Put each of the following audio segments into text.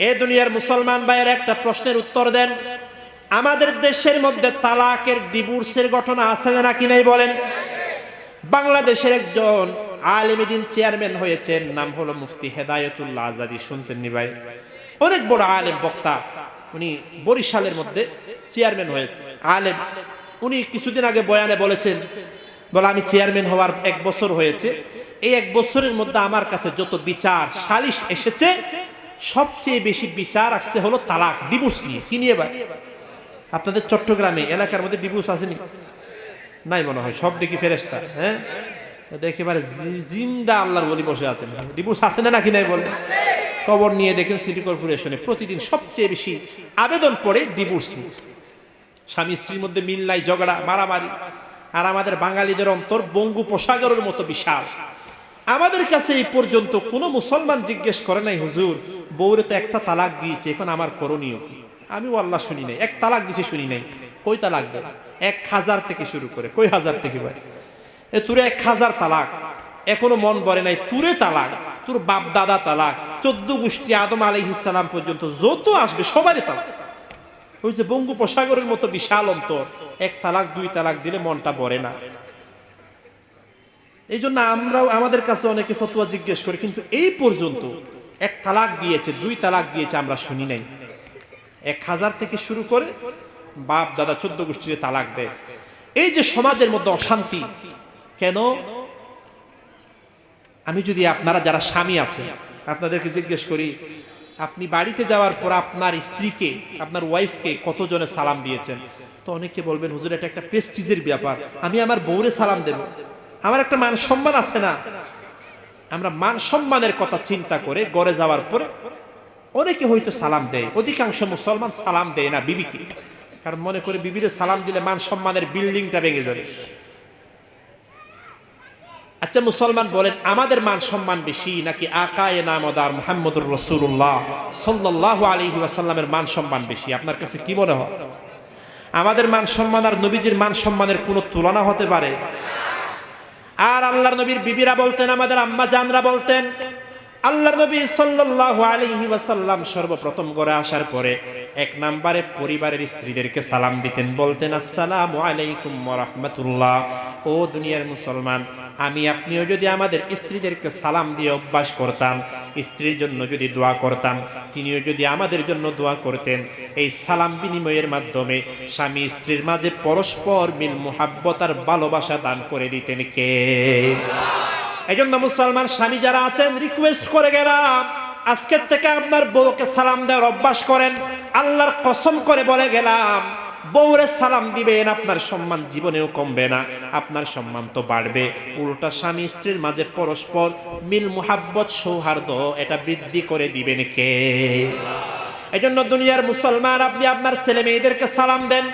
এ দুনিয়ার মুসলমান ভাইয়ের একটা প্রশ্নের উত্তর দেন, আমাদের দেশের মধ্যে তালাকের ডিভোর্সের ঘটনা আছে নাকি নাই বলেন? বাংলাদেশের একজন আলেম দ্বীন চেয়ারম্যান হয়েছেন, নাম হলো মুফতি হেদায়েতুল্লাহ আজাদী। শুনছেন নি ভাই? অনেক বড় আলেম বক্তা, উনি বরিশালের মধ্যে চেয়ারম্যান হয়েছে আলেম। উনি কিছুদিন আগে বয়ানে বলেছেন, বলে আমি চেয়ারম্যান হওয়ার 1 বছর হয়েছে, এই 1 বছরের মধ্যে আমার কাছে যত বিচার সালিশ এসেছে সবচেয়ে বেশি বিচার আসছে হলো তালাক ডিভোর্স নিয়ে। কি নিয়ে ভাই? আপনাদের চট্টগ্রামে এলাকার মধ্যে ডিভোর্স আসেনি? নাই মনে হয়, সব দেখি ফেরেশতা। হ্যাঁ, এটা একেবারে জিন্দা আল্লাহর ওলি বসে আছেন। ডিভোর্স আছে না নাকি নাই বলেন? খবর নিয়ে দেখেন সিটি কর্পোরেশনে প্রতিদিন সবচেয়ে বেশি আবেদন পড়ে ডিভোর্স নিয়ে। স্বামী স্ত্রীর মধ্যে মিল নাই, ঝগড়া মারামারি। আর আমাদের বাঙালিদের অন্তর বঙ্গোপসাগরের মতো বিশাল। আমাদের কাছে এই পর্যন্ত কোনো মুসলমান জিজ্ঞেস করে নাই, হুজুর বউরে তো একটা তালাক দিয়েছে, এখন আমার করণীয় কি? আমিও আল্লাহ শুনি নাই, 1 তালাক দিয়েছে শুনি নাই। কই তালাক দেয়? 1000 থেকে শুরু করে। কই হাজার থেকে ভাই? এ তুরে 1000 তালাক, এখনো মন ভরে নাই। তুরে তালাক, তোর বাপ দাদা তালাক, 14 গোষ্ঠী আদম আলাইহিস সালাম পর্যন্ত যত আসবে সবারই তালাক। ওই যে বঙ্গোপসাগরের মতো বিশাল অন্তর, 1 তালাক 2 তালাক দিলে মনটা ভরে না। এই জন্য আমরাও আমাদের কাছে অনেকে ফতোয়া জিজ্ঞেস করি, কিন্তু এই পর্যন্ত 1 তালাক দিয়েছে 2 তালাক দিয়েছে আমরা শুনি নাই। 1000 থেকে শুরু করে বাপ দাদা 14 গোষ্ঠীর তালাক দেয়। এই যে সমাজের মধ্যে অশান্তি কেন? আমি যদি আপনারা যারা স্বামী আছেন আপনাদেরকে জিজ্ঞেস করি, আপনি বাড়িতে যাওয়ার পর আপনার স্ত্রীকে, আপনার ওয়াইফকে কতজনে সালাম দিয়েছেন? তো অনেকে বলবেন, হুজুর এটা একটা প্রেস্টিজের ব্যাপার, আমি আমার বউরে সালাম দেব, আমার একটা মান সম্মান আছে না? আমরা মান সম্মানের কথা চিন্তা করে ঘরে যাওয়ার পরে অনেকে হয়তো সালাম দেয়, অধিকাংশ মুসলমান সালাম দেয় না বিবিকে, কারণ মনে করে বিবিরে সালাম দিলে মান সম্মানের বিল্ডিংটা ভেঙে যাবে। আচ্ছা মুসলমান বলেন, আমাদের মান সম্মান বেশি নাকি আকায়ে নামদার মুহাম্মদুর রাসূলুল্লাহ সাল্লাল্লাহু আলাইহি ওয়াসাল্লামের মান সম্মান বেশি? আপনার কাছে কি মনে হয়? আমাদের মান সম্মান আর নবীজির মান সম্মানের কোনো তুলনা হতে পারে? আর আল্লাহর নবীর বিবিরা বলতেন, আমাদের আম্মা জানরা বলতেন, আল্লাহর নবী সাল্লাল্লাহু আলাইহি ওয়াসাল্লাম সর্বপ্রথম ঘরে আসার পরে 1 নম্বরে পরিবারের স্ত্রীদেরকে সালাম দিতেন, বলতেন আসসালামু আলাইকুম ওয়া রাহমাতুল্লাহ। ও দুনিয়ার মুসলমান, আমি আপনিও যদি আমাদের স্ত্রীদেরকে সালাম দিয়ে অভ্যাস করতাম, স্ত্রীর জন্য যদি দোয়া করতাম, তিনিও যদি আমাদের জন্য দোয়া করতেন, এই সালাম বিনিময়ের মাধ্যমে স্বামী স্ত্রীর মাঝে পরস্পর মিল মুহাব্বত আর ভালোবাসা দান করে দিতেন কে? এজন্য মুসলমান স্বামী যারা আছেন, রিকোয়েস্ট করে গেলাম, আজকের থেকে আপনার বউকে সালাম দেওয়ার অভ্যাস করেন। আল্লাহর কসম করে বলে গেলাম, বউরে সালাম দিবেন, আপনার সম্মান জীবনেও কমবে না, আপনার সম্মান তো বাড়বে। উল্টা স্বামী স্ত্রীর মাঝে পরস্পর মিল মুহাব্বত সৌহার্দ্য এটা বৃদ্ধি করে দিবেন কে? এজন্য দুনিয়ার মুসলমান, আপনি আপনার ছেলে মেয়েদেরকে সালাম দেন।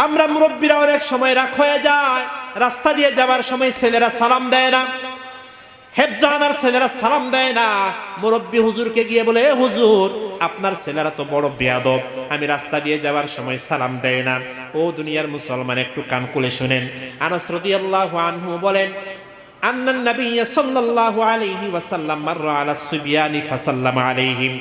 আমরা মুরব্বীরা অনেক সময় রাগ হয়ে যায়, রাস্তা দিয়ে যাওয়ার সময় ছেলেরা সালাম দেয় না, হেফজানার ছেলেরা সালাম দেয় না। মুরব্বী হুজুরকে গিয়ে বলে, এ হুজুর আপনার ছেলেরা তো বড় বেয়াদব, আমি রাস্তা দিয়ে যাওয়ার সময় সালাম দেয় না। ও দুনিয়ার মুসলমান, একটু কান খুলে শুনেন। আনাস রাদিয়াল্লাহু আনহু বলেন, আন্নান নবী সাল্লাল্লাহু আলাইহি ওয়াসাল্লাম মাররা আলা সুবিয়ানি ফাসাল্লামা আলাইহিম।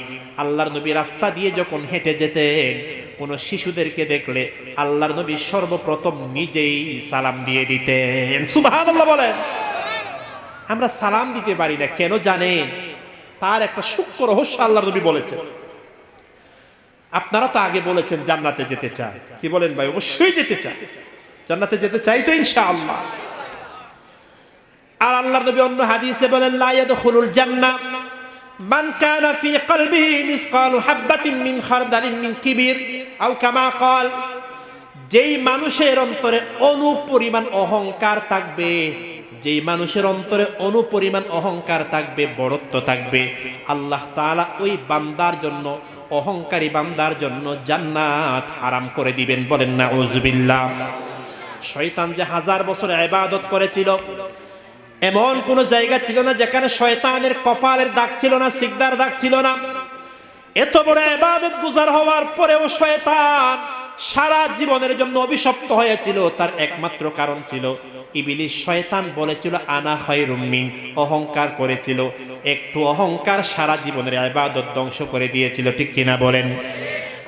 আল্লাহর নবী রাস্তা দিয়ে যখন হেঁটে যেতেন, কোন শিশুদেরকে দেখলে আল্লাহর নবী সর্বপ্রথম নিজেই সালাম দিয়ে দিতেন। সুবহানাল্লাহ বলেন। আমরা সালাম দিতে পারি না কেন জানেন? তার একটা সূক্ষ্ম রহস্য আল্লাহর নবী বলেছেন। আপনারা তো আগে বলেছেন জান্নাতে যেতে চায়, কি বলেন ভাই? অবশ্যই যেতে চায়, জান্নাতে যেতে চাই তো ইনশাআল্লাহ। আর আল্লাহর নবী অন্য হাদিসে বলেন, লা ইয়াদখুলুল জান্নাহ মান কানা ফি কলবিহি মিসকালু হাববাতিন মিন খারদালিন মিন কিবির আও কামা ক্বাল। যেই মানুষের অন্তরে অনুপরিমাণ অহংকার থাকবে, যেই মানুষের অন্তরে অনুপরিমাণ অহংকার থাকবে, বড়ত্ব থাকবে, আল্লাহ তাআলা ওই বান্দার জন্য, অহংকারী বান্দার জন্য জান্নাত হারাম করে দিবেন। বলেন না আউযুবিল্লাহ। শয়তান যে 1000 বছর ইবাদত করেছিল, এমন কোন জায়গা ছিল না যেখানে শয়তানের কপালের দাগ ছিল না, সিজদার দাগ ছিল না। এত বড় ইবাদত গুজার হওয়ার পরেও শয়তান সারা জীবনের জন্য অভিশপ্ত হয়েছিল। তার একমাত্র কারণ ছিল ইবলিস শয়তান বলেছিল আনা খায়রুম মিন, অহংকার করেছিল। একটু অহংকার সারা জীবনের ইবাদত ধ্বংস করে দিয়েছিল, ঠিক কিনা বলেন?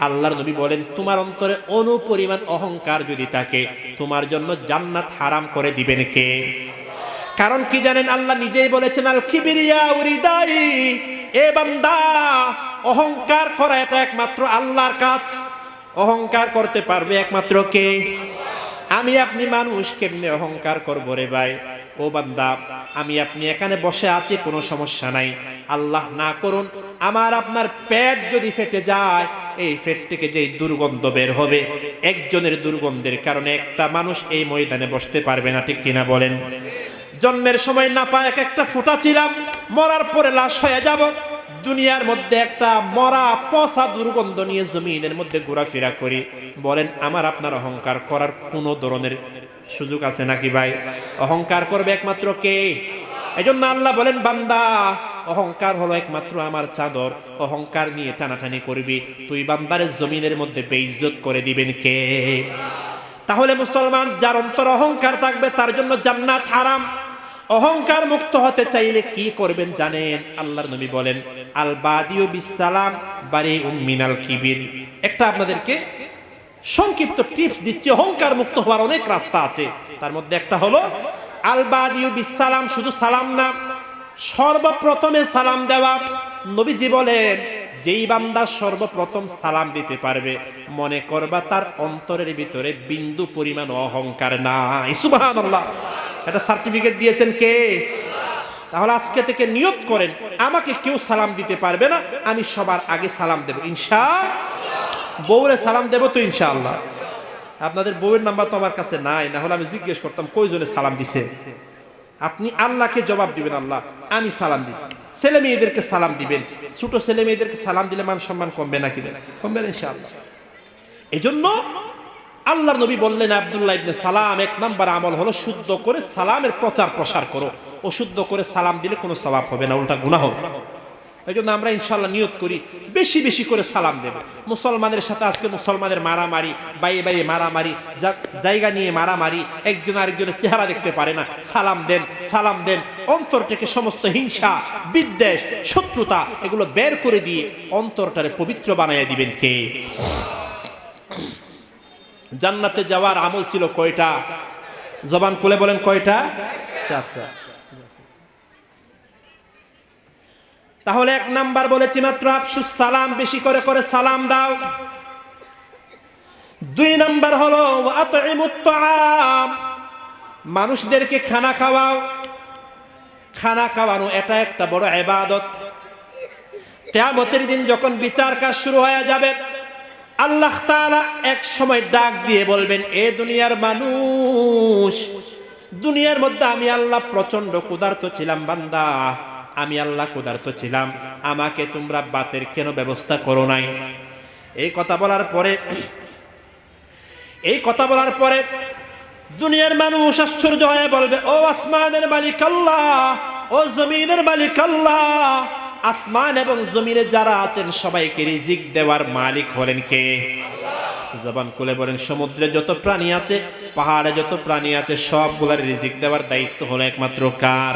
আল্লাহর নবী বলেন তোমার অন্তরে অনুপরিমাণ অহংকার যদি থাকে, তোমার জন্য জান্নাত হারাম করে দিবেন কে? কারণ কি জানেন? আল্লাহ নিজেই বলেছেন আল কিবরিয়া উরিদাই, এ বান্দা অহংকার করা এটা একমাত্র আল্লাহর কাজ। অহংকার করতে পারবে একমাত্র কে? আমি আপনি মানুষ, কেমনে অহংকার করবো রে ভাই? ও বান্দা, আমি আপনি এখানে বসে আছি, কোনো সমস্যা নাই। আল্লাহ না করুন আমার আপনার পেট যদি ফেটে যায়, এই পেট থেকে যে দুর্গন্ধ বের হবে, একজনের দুর্গন্ধের কারণে একটা মানুষ এই ময়দানে বসতে পারবে না, ঠিক কিনা বলেন? জন্মের সময় না পায় একটা ফুটা ছিলাম, মরার পরে লাশ হয়ে যাব। দুনিয়ার মধ্যে একটা মরা পচা দুর্গন্ধ নিয়ে জমিনের মধ্যে ঘোরাফেরা করি। বলেন আমার আপনার অহংকার করার কোনো ধরনের সুযোগ আছে নাকি ভাই? অহংকার করবে একমাত্র কে? এজন্য আল্লাহ বলেন বান্দা অহংকার হলো একমাত্র আমার চাদর, অহংকার নিয়ে টানাটানি করবি তুই, বান্দারে জমিনের মধ্যে বেইজ্জত করে দিবেন কে? তাহলে মুসলমান যার অন্তর অহংকার থাকবে তার জন্য জান্নাত হারাম। অহংকার মুক্ত হতে চাইলে কি করবেন জানেন? আল্লাহর নবী বলেন আল বাদিউ বিসসালাম বারিউম মিনাল কিবির। একটা আপনাদেরকে সংক্ষিপ্ত টিপস দিচ্ছি, অহংকার মুক্ত হওয়ার অনেক রাস্তা আছে। তার মধ্যে একটা হলো আল বাদিউ বিসসালাম, শুধু সালাম না, সর্বপ্রথমে সালাম দেওয়া। নবীজি বলেন যেই বান্দা সর্বপ্রথম সালাম দিতে পারবে, মনে করবা তার অন্তরের ভিতরে বিন্দু পরিমাণ অহংকার নাই। সুবহানাল্লাহ। এটা সার্টিফিকেট দিয়েছেন কে? তাহলে আজকে থেকে নিয়ত করেন আমাকে কেউ সালাম দিতে পারবে না, আমি সবার আগে সালাম দেব ইনশাআল্লাহ। বউরে সালাম দেব তো ইনশাআল্লাহ। আপনাদের বউয়ের নাম্বার তো আমার কাছে নাই, না হলে আমি জিজ্ঞেস করতাম কয়জনে সালাম দিছে। আপনি আল্লাহকে জবাব দিবেন আল্লাহ আমি সালাম দিছি। ছেলে মেয়েদেরকে সালাম দিবেন, ছোট ছেলে মেয়েদেরকে সালাম দিলে মান সম্মান কমবে নাকি? কমবে না ইনশাআল্লাহ। এজন্য আল্লাহর নবী বললেন আব্দুল্লাহ ইবনে সালাম, এক নাম্বার আমল হলো শুদ্ধ করে সালামের প্রচার প্রসার করো। অশুদ্ধ করে সালাম দিলে কোনো সওয়াব হবে না, উল্টা গুনাহ হবে। এই জন্য আমরা ইনশাআল্লাহ নিয়ত করি বেশি বেশি করে সালাম দেব। মুসলমানের সাথে আজকে মুসলমানের মারামারি, বাইয়ে বাইয়ে মারামারি, জায়গা নিয়ে মারামারি, একজন আরেকজনের চেহারা দেখতে পারে না। সালাম দেন, সালাম দেন। অন্তর থেকে সমস্ত হিংসা, বিদ্বেষ, শত্রুতা এগুলো বের করে দিয়ে অন্তরটারে পবিত্র বানাইয়া দিবেন কে? জান্নাতে যাওয়ার আমল ছিল কয়টা? জবান খুলে বলেন কয়টা? 4টা। তাহলে এক নাম্বার বলেছি মাত্র আফসুস সালাম, বেশি করে করে সালাম দাও। 2 নাম্বার হলো আতইমুত তাআম, মানুষদেরকে খানা খাওয়াও। খানা খাওয়ানো এটা একটা বড় ইবাদত। কিয়ামতের দিন যখন বিচার কাজ শুরু হয়ে যাবে, আল্লাহ তাআলা এক সময় ডাক দিয়ে বলবেন এ দুনিয়ার মানুষ, দুনিয়ার মধ্যে আমি আল্লাহ প্রচন্ড ক্ষুধার্ত ছিলাম বান্দা, আমি আল্লাহ ক্ষুধার্ত ছিলাম, আমাকে তোমরা বাতের কেন ব্যবস্থা করো নাই? এই কথা বলার পরে দুনিয়ার মানুষ আশ্চর্য হয়ে বলবে ও আসমানের মালিক আল্লাহ, ও জমিনের মালিক আল্লাহ, আসমান এবং জমিনে যারা আছেন সবাইকে রিজিক দেওয়ার মালিক হলেন কে? জবান খুলে বলেন সমুদ্রে যত প্রাণী আছে, পাহাড়ে যত প্রাণী আছে, সবগুলার রিজিক দেওয়ার দায়িত্ব হলো একমাত্র কার?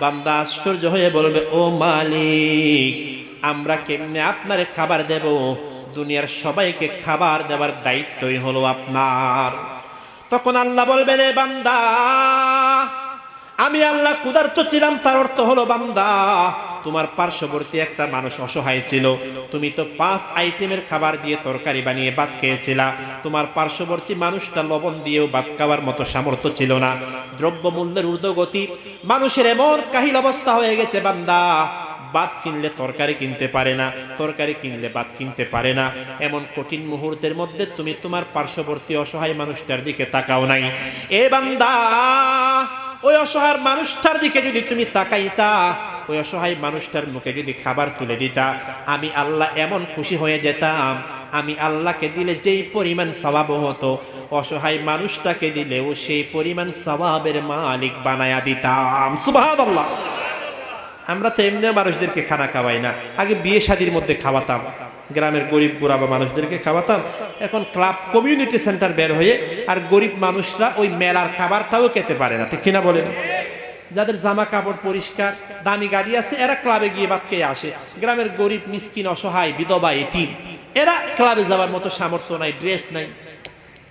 বান্দা আশ্চর্য হয়ে বলবে ও মালিক, আমরা কেমনে আপনারে খাবার দেব? দুনিয়ার সবাইকে খাবার দেওয়ার দায়িত্বই হলো আপনার। তখন আল্লাহ বলবেন এ বান্দা, আমি আল্লাহ ক্ষুধার্ত ছিলাম, তার অর্থ হলো বান্দা তোমার পার্শ্ববর্তী একটা মানুষ অসহায় ছিল, তুমি তো 5 আইটেমের খাবার দিয়ে তরকারি বানিয়ে ভাত খেয়েছিলা, তোমার পার্শ্ববর্তী মানুষটা লবণ দিয়েও ভাত খাওয়ার মতো সামর্থ্য ছিল না। দ্রব্যমূল্যের ঊর্ধ্বগতি, মানুষের এমন কাহিল অবস্থা হয়ে গেছে বান্দা ভাত কিনলে তরকারি কিনতে পারে না, তরকারি কিনলে ভাত কিনতে পারে না। এমন কঠিন মুহূর্তের মধ্যে তুমি তোমার পার্শ্ববর্তী অসহায় মানুষটার দিকে তাকাও নাই। এ বান্দা, ওই অসহায় মানুষটার দিকে যদি তুমি তাকাইতা, ওই অসহায় মানুষটার মুখে যদি খাবার তুলে দিতা, আমি আল্লাহ এমন খুশি হয়ে যেতাম, আমি আল্লাহকে দিলে যেই পরিমাণ সওয়াব হতো, অসহায় মানুষটাকে দিলেও সেই পরিমাণ সওয়াবের মালিক বানায়া দিতাম। সুবহানাল্লাহ। আমরা তো এমনিও মানুষদেরকে খানা খাওয়াই না, আগে বিয়ে শাদির মধ্যে খাওয়াতাম, গ্রামের গরিব বুড়া বা মানুষদেরকে খাওয়াতাম। এখন ক্লাব কমিউনিটি সেন্টার বের হয়ে আর গরিব মানুষরা ওই মেলার খাবারটাও খেতে পারে না, ঠিক কিনা বলেন? যাদের জামা কাপড় পরিষ্কার, দামি গাড়ি আছে, এরা ক্লাবে গিয়ে ভাত খেয়ে আসে। গ্রামের গরিব মিসকিন অসহায় বিধবা এতিম, এরা ক্লাবে যাওয়ার মতো সামর্থ্য নাই, ড্রেস নাই।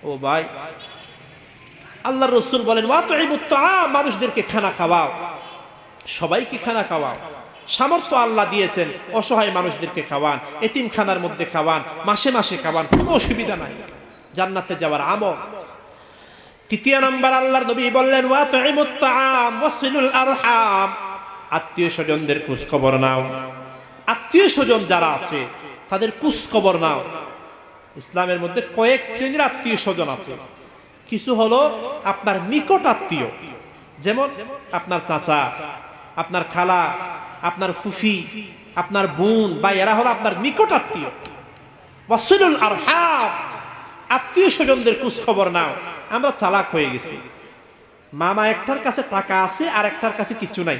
ও ভাই, আল্লাহর রাসূল বলেন ওয়াতুইমুত তাআম, মানুষদেরকে খানা খাওয়াও, সবাইকে খানা খাওয়াও। সামর্থ্য আল্লাহ দিয়েছেন, অসহায় মানুষদেরকে খাওয়ান, এতিমখানার মধ্যে খাওয়ান, মাসে মাসে খাওয়ান, কোনো অসুবিধা নাই, জান্নাতে যাওয়ার আমল। তৃতীয় নম্বর আল্লাহর নবী বললেন ওয়াতুইমুত তাআম ওয়াসিলুল আরহাম, আত্মীয় স্বজনদের খোঁজ খবর নাও। আত্মীয় স্বজন যারা আছে তাদের খোঁজ খবর নাও। ইসলামের মধ্যে কয়েক শ্রেণীর আত্মীয় স্বজন আছে। কিছু হলো আপনার নিকট আত্মীয়, যেমন আপনার চাচা, আপনার খালা, আপনার ফুফি, আপনার বোন বা এরা হলো আপনার নিকট আত্মীয়। ওয়াসিলুল আরহাম, আত্মীয় স্বজনদের খোঁজ খবর নাও। আমরা চালাক হয়ে গেছি, মামা একটার কাছে টাকা আছে আর একটার কাছে কিছু নাই।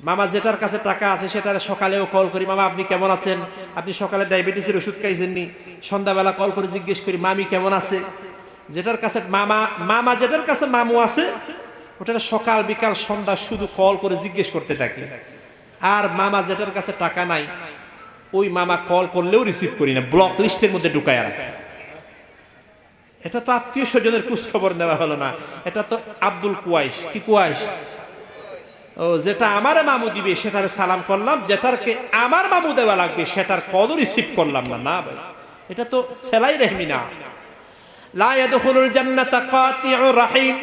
মামা যেটার কাছে টাকা আছে সেটার সকালেও কল করি, মামা আপনি কেমন আছেন, আপনি সকালে ডায়াবেটিসের ওষুধ খাইছেননি? সন্ধ্যাবেলা কল করে জিজ্ঞেস করি মামি কেমন আছে। যেটার কাছে মামা যেটার কাছে মামু আছে ওটা সকাল বিকাল সন্ধ্যা শুধু কল করে জিজ্ঞেস করতে থাকে। আর মামা যেটার কাছে টাকা নাই ওই মামা কল করলেও রিসিভ করি না, ব্লক লিস্টের মধ্যে ঢুকায় রাখে। এটা তো আত্মীয় স্বজনের খোঁজ খবর নেওয়া হলো না, এটা তো আব্দুল কুয়াইশ। কি কুয়াইশ? ও, যেটা আমার মামু দিবে সেটার সালাম করলাম, যেটারকে আমার মামু দেওয়া লাগবে সেটার কল রিসিভ করলাম না। না ভাই, এটা তো সেলাই রহমি না। লা ইয়াদখুলুল জান্নাতা কাতিউর রাহিম,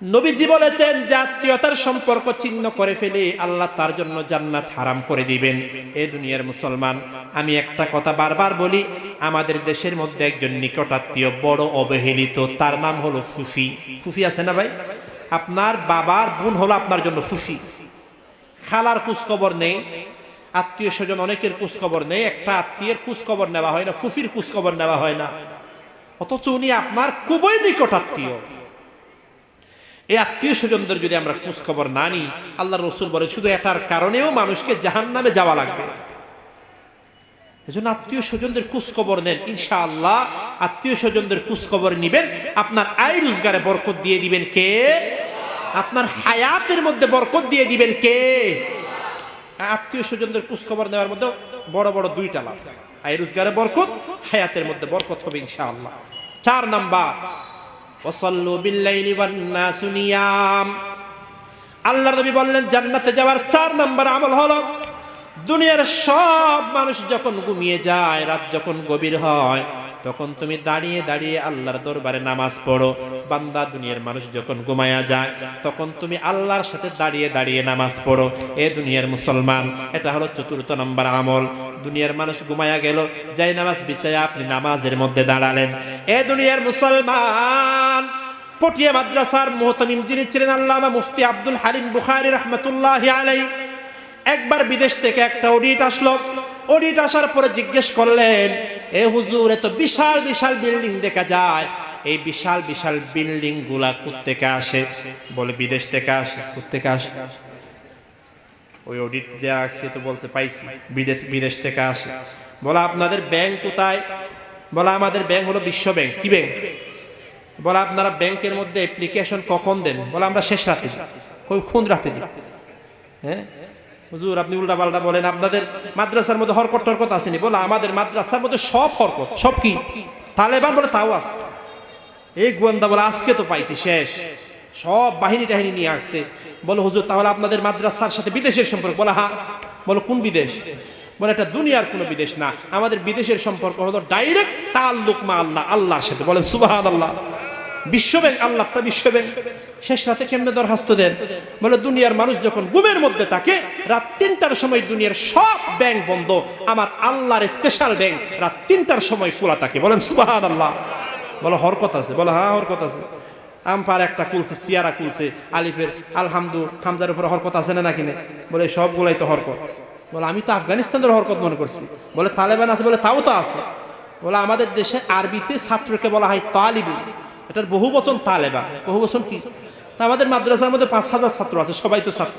নবীজি বলেছেন জাতীয়তার সম্পর্ক ছিন্ন করে ফেলে আল্লাহ তার জন্য জান্নাত হারাম করে দিবেন। এই দুনিয়ার মুসলমান, আমি একটা কথা বারবার বলি, আমাদের দেশের মধ্যে একজন নিকট আত্মীয় বড় অবহেলিত, তার নাম হলো ফুফি। ফুফি আছে না ভাই? আপনার বাবার বোন হলো আপনার জন্য ফুফি। খালার খোঁজ খবর নেই, আত্মীয় স্বজন অনেকের খোঁজ খবর নেই, একটা আত্মীয়ের খোঁজ খবর নেওয়া হয় না, ফুফির খোঁজ খবর নেওয়া হয় না, অথচ উনি আপনার খুবই নিকট আত্মীয়। এই আত্মীয় স্বজনদের যদি আমরা খোঁজ খবর না নিই, আল্লাহ রাসূল বলেন শুধু এটার কারণেও মানুষকে জাহান্নামে যাওয়া লাগবে। এজন্য আত্মীয় স্বজনদের খোঁজ খবর নেন, ইনশাআল্লাহ আত্মীয় স্বজনদের খোঁজ খবর নিবেন, আপনার আয় রোজগারে বরকত দিয়ে দিবেন কে? আপনার হায়াতের মধ্যে বরকত দিয়ে দিবেন কে? আত্মীয় স্বজনদের খোঁজ খবর নেওয়ার মধ্যে বড় বড় দুইটা লাভ, আয় রোজগারে বরকত, হায়াতের মধ্যে বরকত হবে ইনশাআল্লাহ। 4 নাম্বার ওয়াসাল্লু বিল্লাইলি ওয়ান নাসু নিয়াম, আল্লাহর নবী বললেন জান্নাতে যাওয়ার 4 নাম্বার আমল হলো দুনিয়ার সব মানুষ যখন ঘুমিয়ে যায়, রাত যখন গভীর হয়, তখন তুমি দাঁড়িয়ে দাঁড়িয়ে আল্লাহর দরবারে নামাজ পড়ো। বান্দা, দুনিয়ার মানুষ যখন ঘুমায়া যায় তখন তুমি আল্লাহর সাথে দাঁড়িয়ে দাঁড়িয়ে নামাজ পড়ো। এ দুনিয়ার মুসলমান, এটা হলো 4 নম্বর আমল। দুনিয়ার মানুষ ঘুমায়া গেল, যাই নামাজ বিছায়া আপনি নামাজের মধ্যে দাঁড়ালেন। এ দুনিয়ার মুসলমান, পটিয়া মাদ্রাসার মুহতামিম যিনি ছিলেন আল্লামা মুফতি আব্দুল হালিম বুখারী রাহমাতুল্লাহি আলাইহি, একবার বিদেশ থেকে একটা অডিট আসলো। অডিট আসার পরে জিজ্ঞেস করলেন, এ হুজুর, এত বিশাল বিশাল বিল্ডিং দেখা যায়, এই বিশাল বিশাল বিল্ডিং গুলা কোত্থেকে আসে? বলে বিদেশ থেকে আসে। কোত্থেকে আসে? ওই অডিট যে আসছে তো বলছে পাইছি বিদেশ থেকে আসে। বলা আপনাদের ব্যাংক কোথায়? বলা আমাদের ব্যাংক হলো বিশ্ব ব্যাংক। কি ব্যাংক? বলা আপনারা ব্যাংকের মধ্যে অ্যাপ্লিকেশন কখন দেন? বলা আমরা শেষ রাতে। কোন রাতে দিই? হ্যাঁ হুজুর, আপনি উল্টা পাল্টা বলেন, আপনাদের মাদ্রাসার মধ্যে হরকত টরকত আসেনি? বলে আমাদের মাদ্রাসার মধ্যে সব হরকত। সব কি? তালেবান? বলে তাও আছে। এই গোয়েন্দা বলে আজকে তো পাইছি, শেষ সব বাহিনী টাহিনী নিয়ে আসছে। বলো হুজুর, তাহলে আপনাদের মাদ্রাসার সাথে বিদেশের সম্পর্ক? বলে হ্যাঁ। বলো কোন বিদেশ? বলে এটা দুনিয়ার কোনো বিদেশ না, আমাদের বিদেশের সম্পর্ক হলো ডাইরেক্ট তাআল্লুক মা আল্লাহ, আল্লাহর সাথে। বলেন সুবহানাল্লাহ। বিশ্ব ব্যাংক, আল্লাহটা বিশ্ব ব্যাংক। শেষ রাতে কেমনে দরখাস্ত দেন? বলে দুনিয়ার মানুষ যখন ঘুমের মধ্যে থাকে, রাত 3টার সময় দুনিয়ার সব ব্যাংক বন্ধ, আমার আল্লাহর স্পেশাল ব্যাংক রাত 3টার সময় খোলা থাকে। বলেন সুবহানাল্লাহ। বলো হরকত আছে? বলো হ্যাঁ হরকত আছে। আমপার একটা খুলছে, সিয়ারা খুলছে, আলিফের আলহামদু হামজার উপরে হরকত আছে না নাকি? বলে সবগুলাই তো হরকত। বলে আমি তো আফগানিস্তানের হরকত মনে করছি। বলে তালেবান আছে? বলে তাও তো আছে। বলে আমাদের দেশে আরবিতে ছাত্রকে বলা হয় তালিবুল, এটার বহু বচন তালেবা। বহু বচন কি? তা আমাদের মাদ্রাসার মধ্যে 5000 ছাত্র আছে, সবাই তো ছাত্র।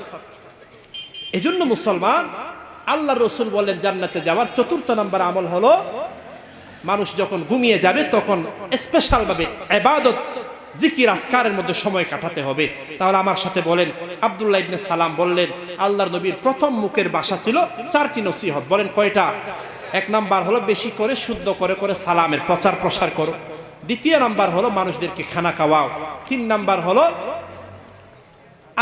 এজন্য মুসলমান, আল্লাহ রসুল বলেন জান্নাতে যাওয়ার চতুর্থ নাম্বার আমল হলো মানুষ যখন ঘুমিয়ে যাবে তখন স্পেশালভাবে ইবাদত, জিকির, আজকারের মধ্যে সময় কাটাতে হবে। তাহলে আমার সাথে বলেন, আব্দুল্লাহ ইবনে সালাম বললেন আল্লাহর নবীর প্রথম মুখের ভাষা ছিল 4টি নসিহত। বলেন কয়টা? 1 নাম্বার হলো বেশি করে শুদ্ধ করে করে সালামের প্রচার প্রসার করো। 2 নাম্বার হলো মানুষদেরকে খানা খাওয়াও। 3 নাম্বার হলো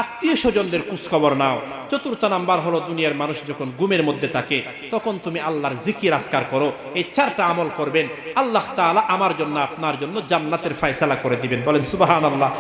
আত্মীয় স্বজনদের খোঁজখবর নাও। 4র্থ নাম্বার হলো দুনিয়ার মানুষ যখন ঘুমের মধ্যে থাকে তখন তুমি আল্লাহর জিকির আজকার করো। এই 4টা আমল করবেন, আল্লাহ তাআলা আমার জন্য আপনার জন্য জান্নাতের ফয়সালা করে দিবেন। বলেন সুবহানাল্লাহ।